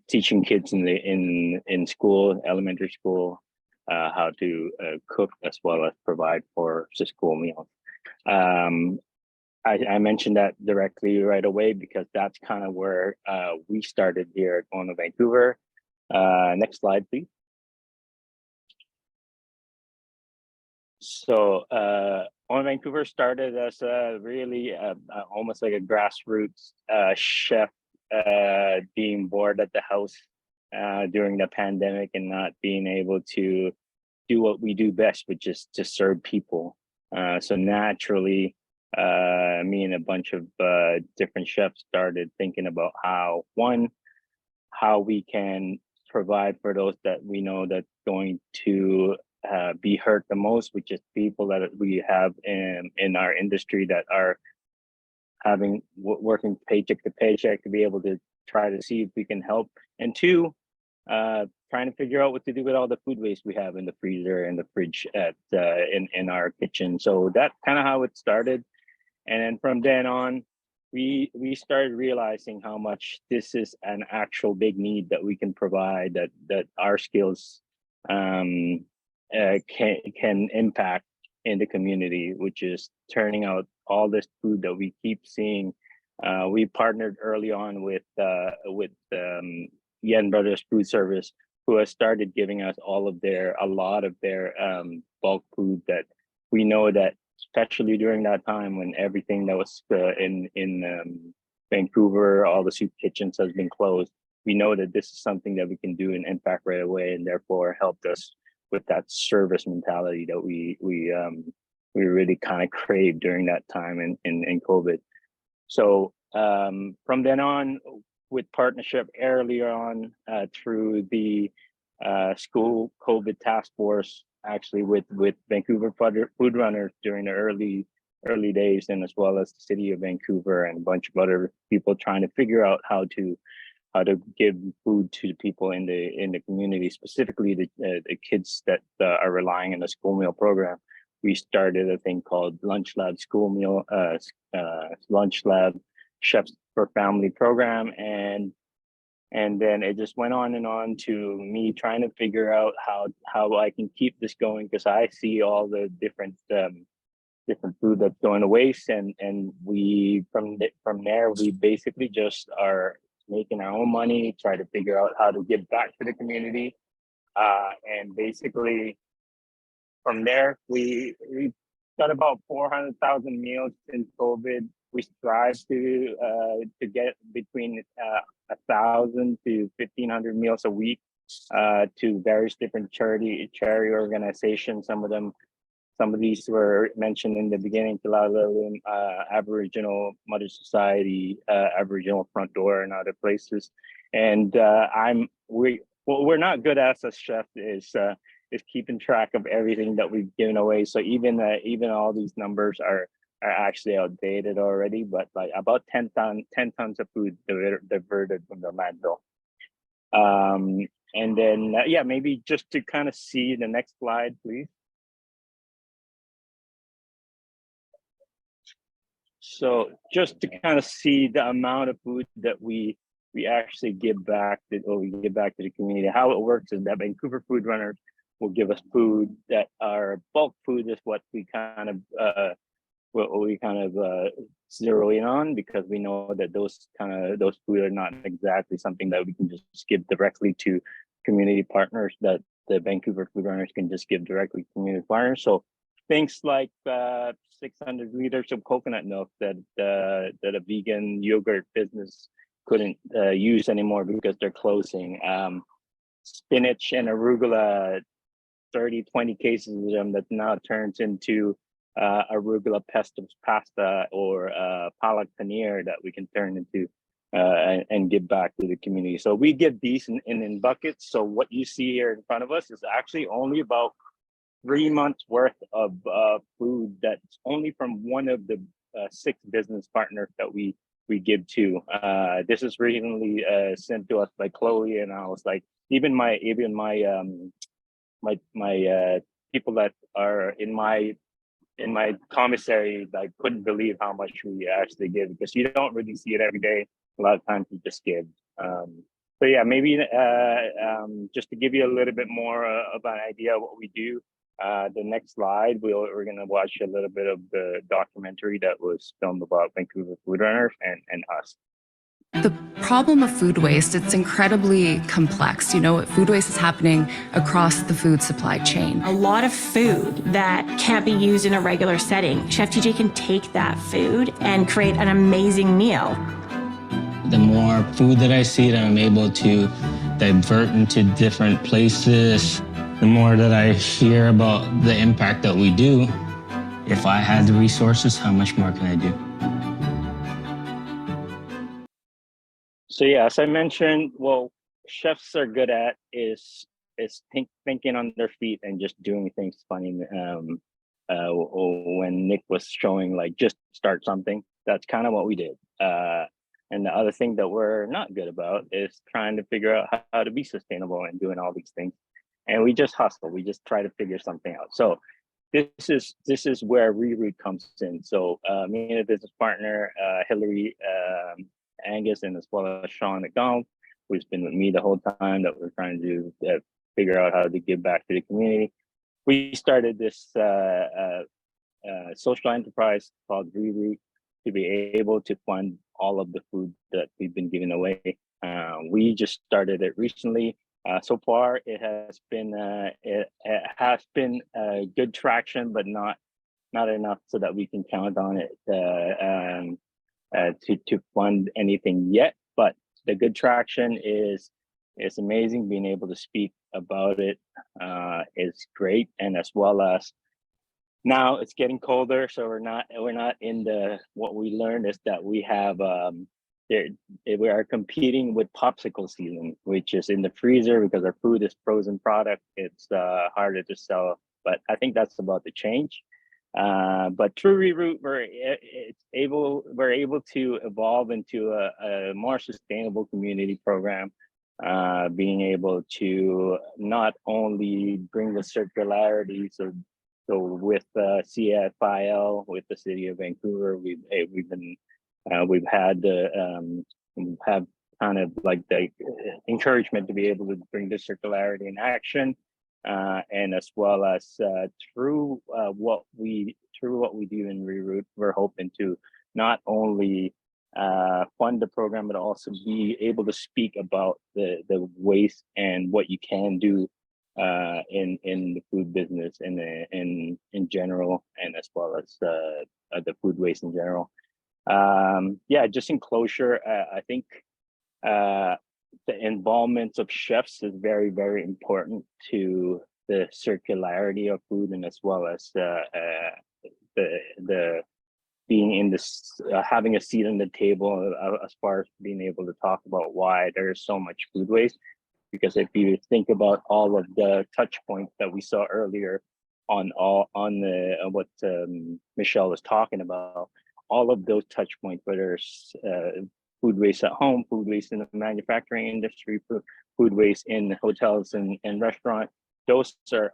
teaching kids in school, elementary school, how to cook as well as provide for the school meals. I mentioned that directly right away because that's kind of where we started here at Ono Vancouver. Next slide, please. So Ono Vancouver started as a really almost like a grassroots chef being bored at the house during the pandemic and not being able to do what we do best, which is to serve people. So naturally, me and a bunch of different chefs started thinking about how we can provide for those that we know that's going to be hurt the most, which is people that we have in our industry that are working paycheck to paycheck, to be able to try to see if we can help. And two, trying to figure out what to do with all the food waste we have in the freezer and the fridge in our kitchen. So that's kind of how it started. And then from then on, we started realizing how much this is an actual big need that we can provide, that our skills can impact in the community, which is turning out all this food that we keep seeing. We partnered early on with Yen Brothers Food Service, who has started giving us a lot of their bulk food that we know that, especially during that time when everything that was in Vancouver, all the soup kitchens has been closed. We know that this is something that we can do and impact right away, and therefore helped us with that service mentality that we really kind of craved during that time in COVID. So from then on, with partnership earlier on through the school COVID task force, actually with Vancouver Food Runners during the early days, and as well as the city of Vancouver and a bunch of other people trying to figure out how to give food to people in the community, specifically the kids that are relying on the school meal program. We started a thing called Lunch Lab Lunch Lab Chefs for Family program, and then it just went on and on to me trying to figure out how I can keep this going, because I see all the different food that's going to waste, and we from there we basically just are making our own money, try to figure out how to give back to the community, and basically from there we got about 400,000 meals in COVID. We strive to get between 1,000 to 1,500 meals a week to various different charity organizations. Some of these were mentioned in the beginning, Kilala, Aboriginal Mother Society, Aboriginal Front Door, and other places. And what we're not good at as chefs is keeping track of everything that we've given away. So even all these numbers are actually outdated already, but like about 10 tons of food diverted from the landfill. And then maybe just to kind of see the next slide, please. So just to kind of see the amount of food that we actually give back to the community. How it works is that Vancouver Food Runners will give us food that are bulk food, is what we kind of zero in on, because we know that those food are not exactly something that we can just give directly to community partners, that the Vancouver Food Runners can just give directly to community partners. So things like 600 liters of coconut milk that a vegan yogurt business couldn't use anymore because they're closing. Spinach and arugula, 20 cases of them that now turns into arugula pesto pasta or palak paneer that we can turn into and give back to the community. So we give these in buckets. So what you see here in front of us is actually only about 3 months worth of food that's only from one of the 6 business partners that we give to. This is recently sent to us by Chloe, and I was like, even my people that are in my commissary, like, couldn't believe how much we actually give, because you don't really see it every day. A lot of times you just give. So yeah, maybe just to give you a little bit more of an idea of what we do. The next slide, we're going to watch a little bit of the documentary that was filmed about Vancouver Food Runners and us. The problem of food waste, it's incredibly complex. Food waste is happening across the food supply chain. A lot of food that can't be used in a regular setting. Chef TJ can take that food and create an amazing meal. The more food that I see that I'm able to divert into different places, the more that I hear about the impact that we do. If I had the resources, how much more can I do? So yeah, as I mentioned, what chefs are good at is thinking on their feet and just doing things funny. When Nick was showing, like, just start something, that's kind of what we did. And the other thing that we're not good about is trying to figure out how to be sustainable and doing all these things. And we just hustle. We just try to figure something out. So this is where Reroute comes in. So me and a business partner, Hillary, Angus, and as well as Sean McDonald, who's been with me the whole time, that we're trying to figure out how to give back to the community. We started this social enterprise called Reroute to be able to fund all of the food that we've been giving away. We just started it recently. So far, it has been good traction, but not enough so that we can count on it to fund anything yet. But the good traction is amazing. Being able to speak about it is great, and as well as now it's getting colder, so we're not in the, what we learned is that we have we are competing with popsicle season, which is in the freezer because our food is frozen product. It's harder to sell, but I think that's about to change. But through Reroute, we're able to evolve into a more sustainable community program, being able to not only bring the circularity. So with CFIL, with the city of Vancouver, we've had kind of like the encouragement to be able to bring the circularity in action, and as well as through what we do in Reroute, we're hoping to not only fund the program, but also be able to speak about the waste and what you can do in the food business and in general, and as well as the food waste in general. Yeah, just in closure, I think the involvement of chefs is very, very important to the circularity of food, and as well as the being in this, having a seat on the table as far as being able to talk about why there's so much food waste. Because if you think about all of the touch points that we saw earlier on what Michelle was talking about, all of those touch points, whether it's food waste at home, food waste in the manufacturing industry, food waste in hotels and restaurants, those are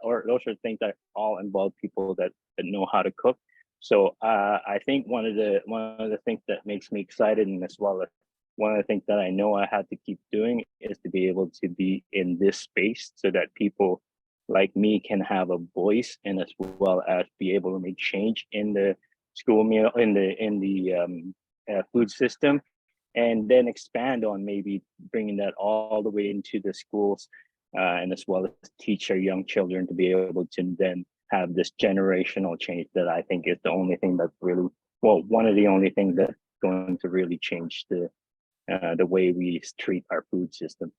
things that all involve people that know how to cook. So I think one of the things that makes me excited, and as well as one of the things that I know I had to keep doing, is to be able to be in this space so that people like me can have a voice, and as well as be able to make change in the school meal, in the food system, and then expand on maybe bringing that all the way into the schools, and as well as teach our young children to be able to then have this generational change that I think is the only thing that's really, well, one of the only things that's going to really change the way we treat our food system.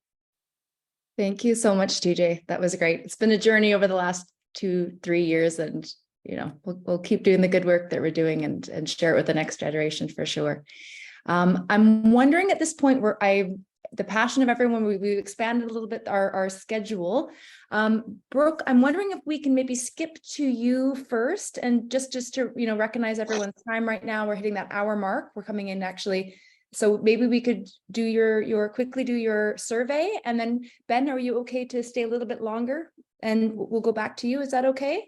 Thank you so much, TJ. That was great. It's been a journey over the last 2-3 years, and we'll keep doing the good work that we're doing and share it with the next generation for sure. I'm wondering at this point, where I the passion of everyone, we expanded a little bit our schedule. Brooke, I'm wondering if we can maybe skip to you first, and just to recognize everyone's time right now. We're hitting that hour mark. We're coming in actually. So maybe we could do quickly do your survey, and then Ben, are you okay to stay a little bit longer? And we'll go back to you. Is that okay?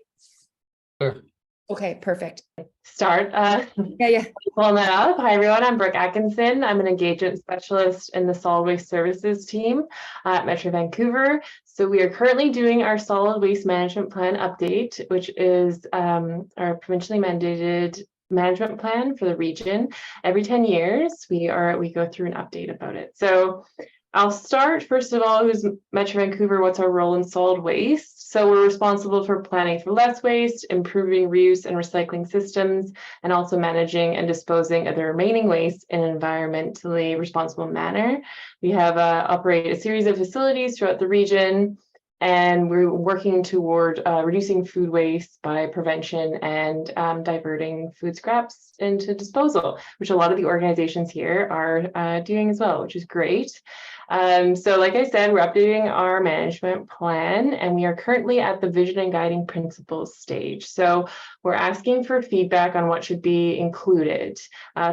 Sure. Okay, perfect. Start. Yeah. Pulling that up. Hi, everyone. I'm Brooke Atkinson. I'm an engagement specialist in the solid waste services team at Metro Vancouver. So we are currently doing our solid waste management plan update, which is our provincially mandated management plan for the region. Every 10 years, we go through an update about it. So I'll start, first of all, who's Metro Vancouver, what's our role in solid waste? So we're responsible for planning for less waste, improving reuse and recycling systems, and also managing and disposing of the remaining waste in an environmentally responsible manner. We have operate a series of facilities throughout the region, and we're working toward reducing food waste by prevention and diverting food scraps into disposal, which a lot of the organizations here are doing as well, which is great. So like I said, we're updating our management plan, and we are currently at the vision and guiding principles stage. So we're asking for feedback on what should be included,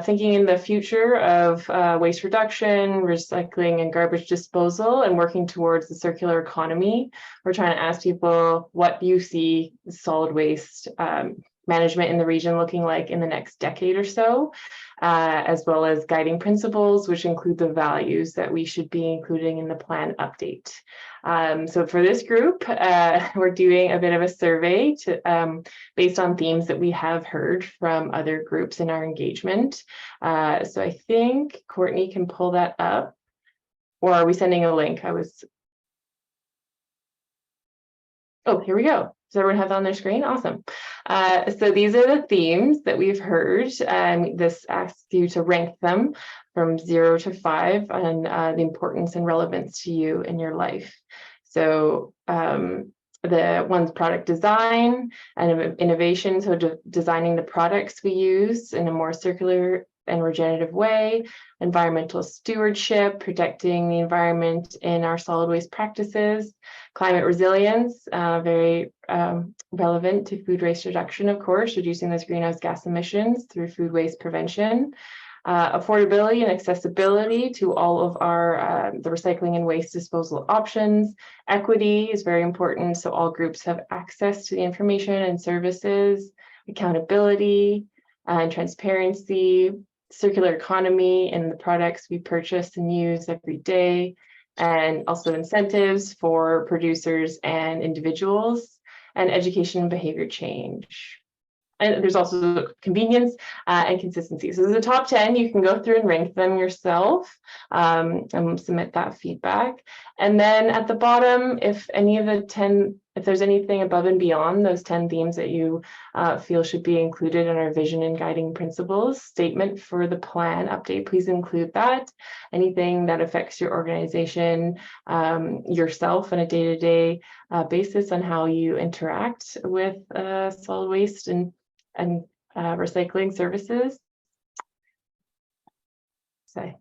thinking in the future of waste reduction, recycling, and garbage disposal, and working towards the circular economy. We're trying to ask people, what do you see solid waste management in the region looking like in the next decade or so, as well as guiding principles, which include the values that we should be including in the plan update. So for this group, we're doing a bit of a survey based on themes that we have heard from other groups in our engagement. So I think Courtney can pull that up, or are we sending a link? Oh, here we go. Does everyone have that on their screen? Awesome. So these are the themes that we've heard. This asks you to rank them from 0 to 5 on the importance and relevance to you in your life. So the one's product design and innovation, so designing the products we use in a more circular and regenerative way, environmental stewardship, protecting the environment in our solid waste practices, climate resilience, very relevant to food waste reduction, of course, reducing those greenhouse gas emissions through food waste prevention, affordability and accessibility to all of our the recycling and waste disposal options. Equity is very important, so all groups have access to the information and services, accountability and transparency, circular economy in the products we purchase and use every day, and also incentives for producers and individuals, and education and behavior change. And there's also convenience and consistency. So there's a top 10. You can go through and rank them yourself and submit that feedback. And then at the bottom, if any of the 10, if there's anything above and beyond those 10 themes that you feel should be included in our vision and guiding principles statement for the plan update, please include that. Anything that affects your organization, yourself on a day-to-day basis on how you interact with solid waste and recycling services. So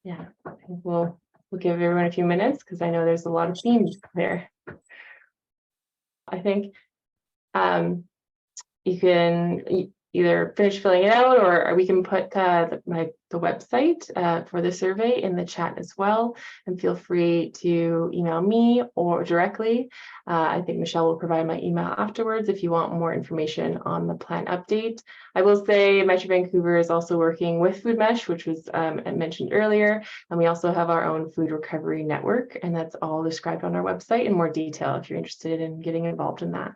yeah, we'll give everyone a few minutes because I know there's a lot of themes there. I think you can either finish filling it out, or we can put the website for the survey in the chat as well. And feel free to email me or directly. I think Michelle will provide my email afterwards if you want more information on the plan update. I will say Metro Vancouver is also working with Food Mesh, which was mentioned earlier. And we also have our own food recovery network, and that's all described on our website in more detail if you're interested in getting involved in that.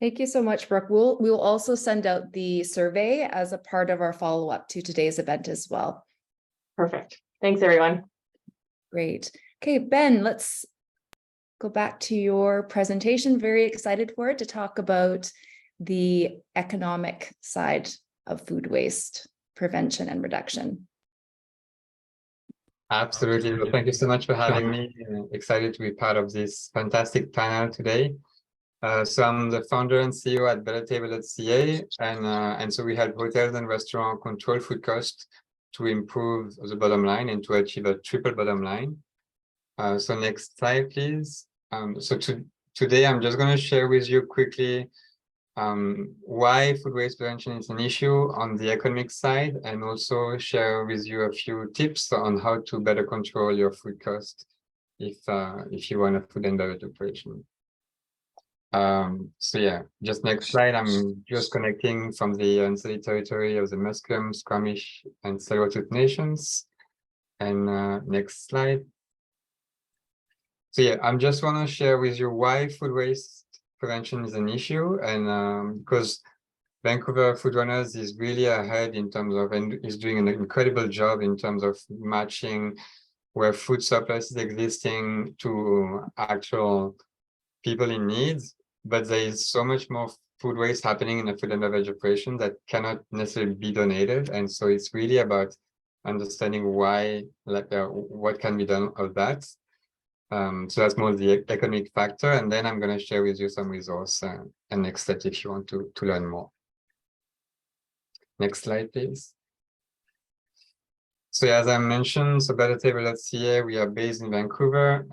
Thank you so much, Brooke. We'll also send out the survey as a part of our follow-up to today's event as well. Perfect. Thanks, everyone. Great. Okay, Ben, let's go back to your presentation. Very excited for it to talk about the economic side of food waste prevention and reduction. Absolutely. Well, thank you so much for having me. Excited to be part of this fantastic panel today. So I'm the founder and CEO at bellatable.ca, and so we help hotels and restaurants control food costs to improve the bottom line and to achieve a triple bottom line. So next slide, please. Today, I'm just going to share with you quickly why food waste prevention is an issue on the economic side, and also share with you a few tips on how to better control your food cost if you run a food and beverage operation. So yeah, just next slide. I'm just connecting from the unceded territory of the Musqueam, Squamish, and Tsleil-Waututh nations. And next slide. So yeah, I'm just want to share with you why food waste prevention is an issue, and because Vancouver Food Runners is really ahead in terms of, and is doing an incredible job in terms of matching where food surplus is existing to actual people in need. But there is so much more food waste happening in a food and beverage operation that cannot necessarily be donated. And so it's really about understanding why, like what can be done of that. So that's more the economic factor. And then I'm going to share with you some resource and next steps if you want to learn more. Next slide, please. So as I mentioned, so bettertable.ca, we are based in Vancouver,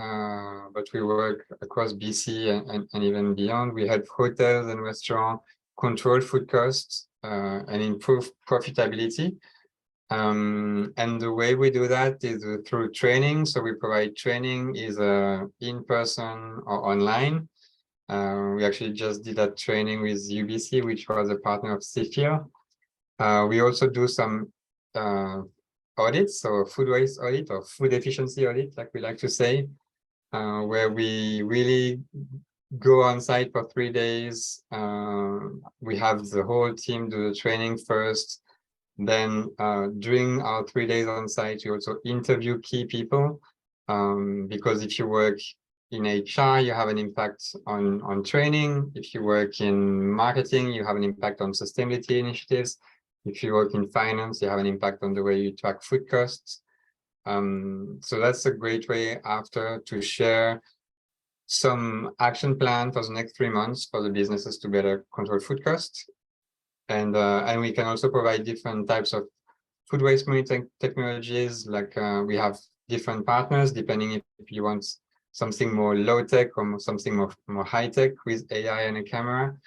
but we work across BC and even beyond. We help hotels and restaurants control food costs and improve profitability. And the way we do that is through training. So we provide training either in person or online. We actually just did that training with UBC, which was a partner of CFIR. We also do some audits, so food waste audit or food efficiency audit, like we like to say, where we really go on site for 3 days. We have the whole team do the training first. Then during our 3 days on site, we also interview key people, because if you work in HR, you have an impact on training. If you work in marketing, you have an impact on sustainability initiatives. If you work in finance, you have an impact on the way you track food costs. So that's a great way after to share some action plan for the next 3 months for the businesses to better control food costs. And we can also provide different types of food waste monitoring technologies. Like we have different partners, depending if you want something more low tech or something more high tech with AI and a camera.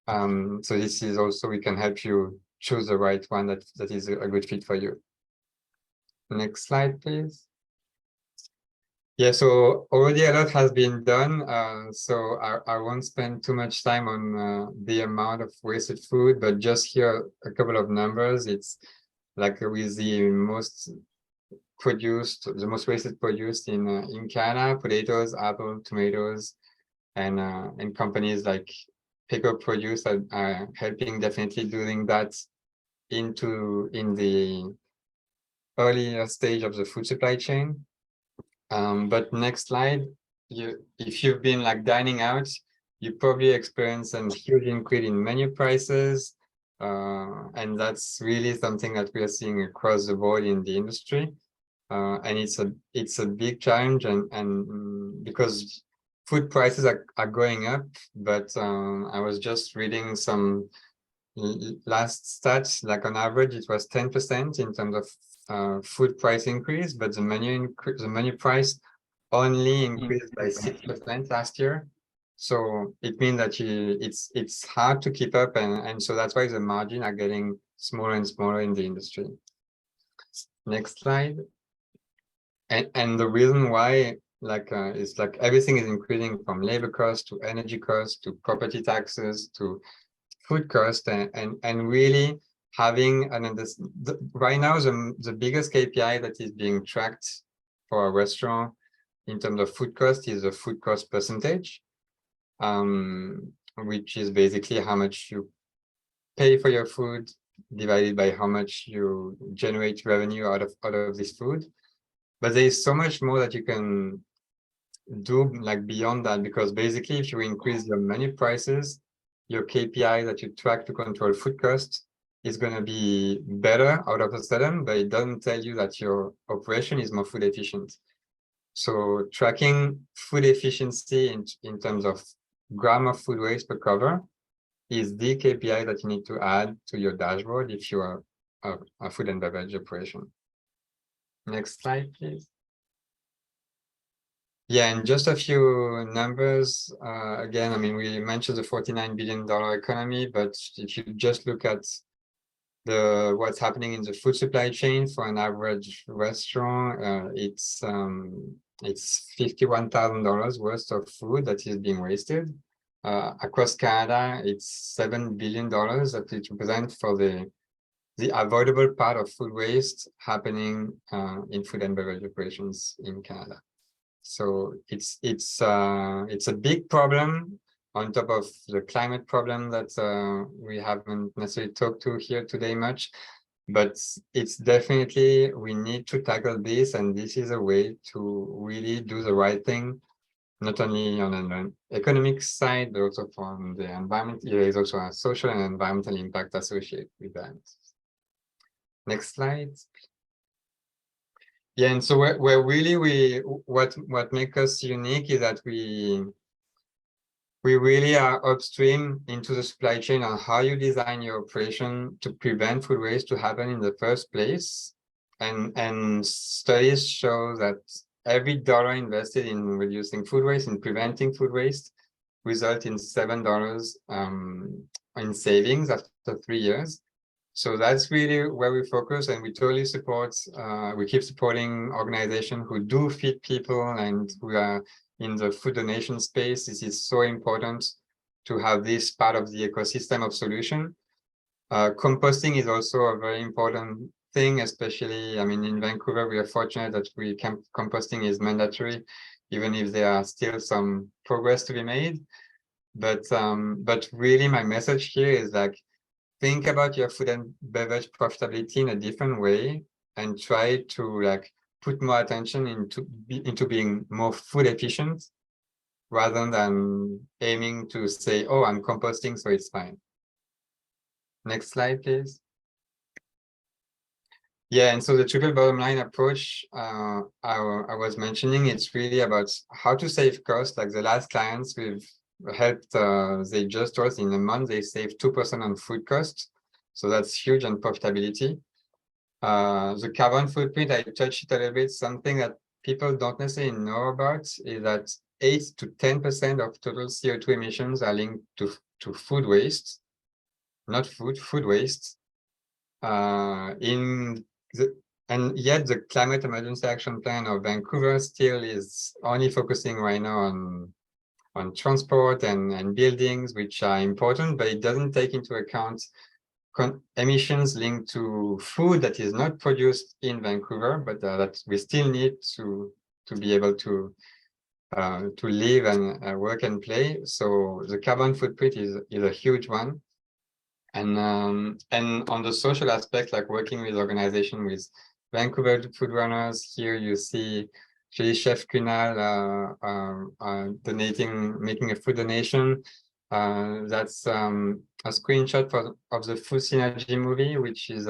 So this is also, we can help you choose the right one that is a good fit for you. Next slide, please. Yeah, so already a lot has been done. So I won't spend too much time on the amount of wasted food, but just here a couple of numbers. It's like with the most wasted produced in Canada: potatoes, apple, tomatoes, and companies like Pico Produce are helping, definitely doing that in the earlier stage of the food supply chain. But next slide, if you've been like dining out, you probably experience a huge increase in menu prices, and that's really something that we are seeing across the board in the industry, and it's a big challenge, and because food prices are going up. But I was just reading some last stats, like on average it was 10% in terms of food price increase, but the menu price only increased by 6% last year. So it means that it's hard to keep up, and so that's why the margins are getting smaller and smaller in the industry. Next slide. And the reason why, like is like everything is increasing, from labor costs to energy costs to property taxes to food cost, and really having right now the biggest KPI that is being tracked for a restaurant in terms of food cost is the food cost percentage, which is basically how much you pay for your food divided by how much you generate revenue out of this food. But there is so much more that you can do, like beyond that, because basically if you increase your menu prices, your KPI that you track to control food costs is going to be better out of a sudden, but it doesn't tell you that your operation is more food efficient. So tracking food efficiency in terms of gram of food waste per cover is the KPI that you need to add to your dashboard if you are a food and beverage operation. Next slide, please. Yeah, and just a few numbers. Again, I mean, we mentioned the $49 billion economy, but if you just look at what's happening in the food supply chain for an average restaurant, it's $51,000 worth of food that is being wasted. Across Canada, it's $7 billion that it represents for the avoidable part of food waste happening in food and beverage operations in Canada. So it's a big problem on top of the climate problem that we haven't necessarily talked to here today much, but it's definitely, we need to tackle this, and this is a way to really do the right thing, not only on an economic side, but also from the environment. There is also a social and environmental impact associated with that. Next slide. Yeah, and so where really what makes us unique is that we really are upstream into the supply chain on how you design your operation to prevent food waste to happen in the first place. And studies show that every dollar invested in reducing food waste, in preventing food waste, result in $7 in savings after 3 years. So that's really where we focus, and we totally support, we keep supporting organizations who do feed people and who are in the food donation space. This is so important to have this part of the ecosystem of solution. Composting is also a very important thing, especially, I mean, in Vancouver, we are fortunate that composting is mandatory, even if there are still some progress to be made. But really my message here is like, think about your food and beverage profitability in a different way and try to like put more attention into being more food efficient rather than aiming to say, oh, I'm composting, so it's fine. Next slide, please. Yeah, and so the triple bottom line approach I was mentioning, it's really about how to save costs. Like the last clients we've helped, they just told us in a month they saved 2% on food costs, so that's huge on profitability. The carbon footprint, I touched it a little bit. Something that people don't necessarily know about is that 8 to 10% of total CO2 emissions are linked to food waste, not food waste. And yet the Climate Emergency Action Plan of Vancouver still is only focusing right now on transport and buildings, which are important, but it doesn't take into account emissions linked to food that is not produced in Vancouver, but that we still need to be able to live and work and play. So the carbon footprint is a huge one. And on the social aspect, like working with organizations with Vancouver Food Runners, here you see Chef Kunal making a food donation. That's a screenshot of the Food Synergy movie, which is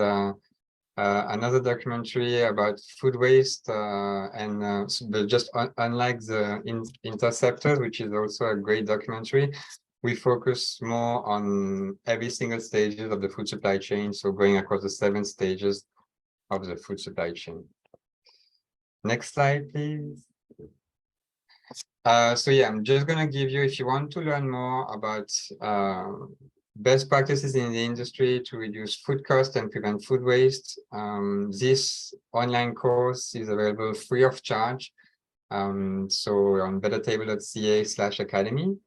another documentary about food waste. But just unlike the Interceptors, which is also a great documentary, we focus more on every single stages of the food supply chain. So going across the 7 stages of the food supply chain. Next slide, please. So yeah, I'm just going to give you, if you want to learn more about best practices in the industry to reduce food costs and prevent food waste, this online course is available free of charge. So on bettertable.ca/academy,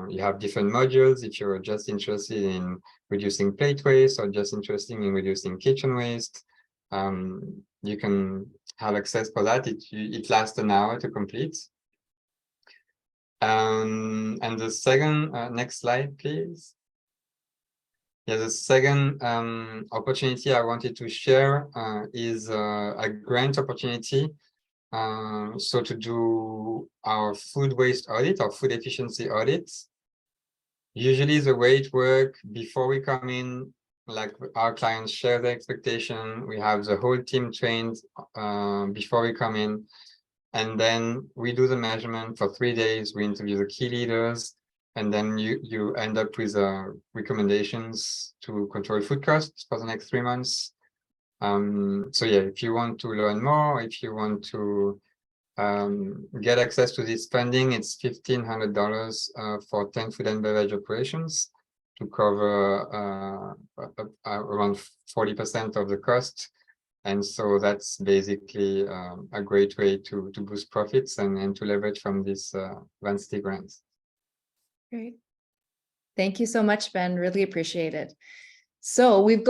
you have different modules. If you're just interested in reducing plate waste or just interested in reducing kitchen waste, you can have access for that. It lasts an hour to complete. And the second, next slide, please. Yeah, the second opportunity I wanted to share is a grant opportunity. So to do our food waste audit or food efficiency audits. Usually the way it works, before we come in, like our clients share their expectation, we have the whole team trained before we come in. And then we do the measurement for 3 days. We interview the key leaders. And then you end up with recommendations to control food costs for the next 3 months. So yeah, if you want to learn more, if you want to get access to this funding, it's $1,500 for 10 food and beverage operations to cover around 40% of the cost. And so that's basically a great way to boost profits and to leverage from this Vancity grants. Great. Thank you so much, Ben. Really appreciate it. So we've gone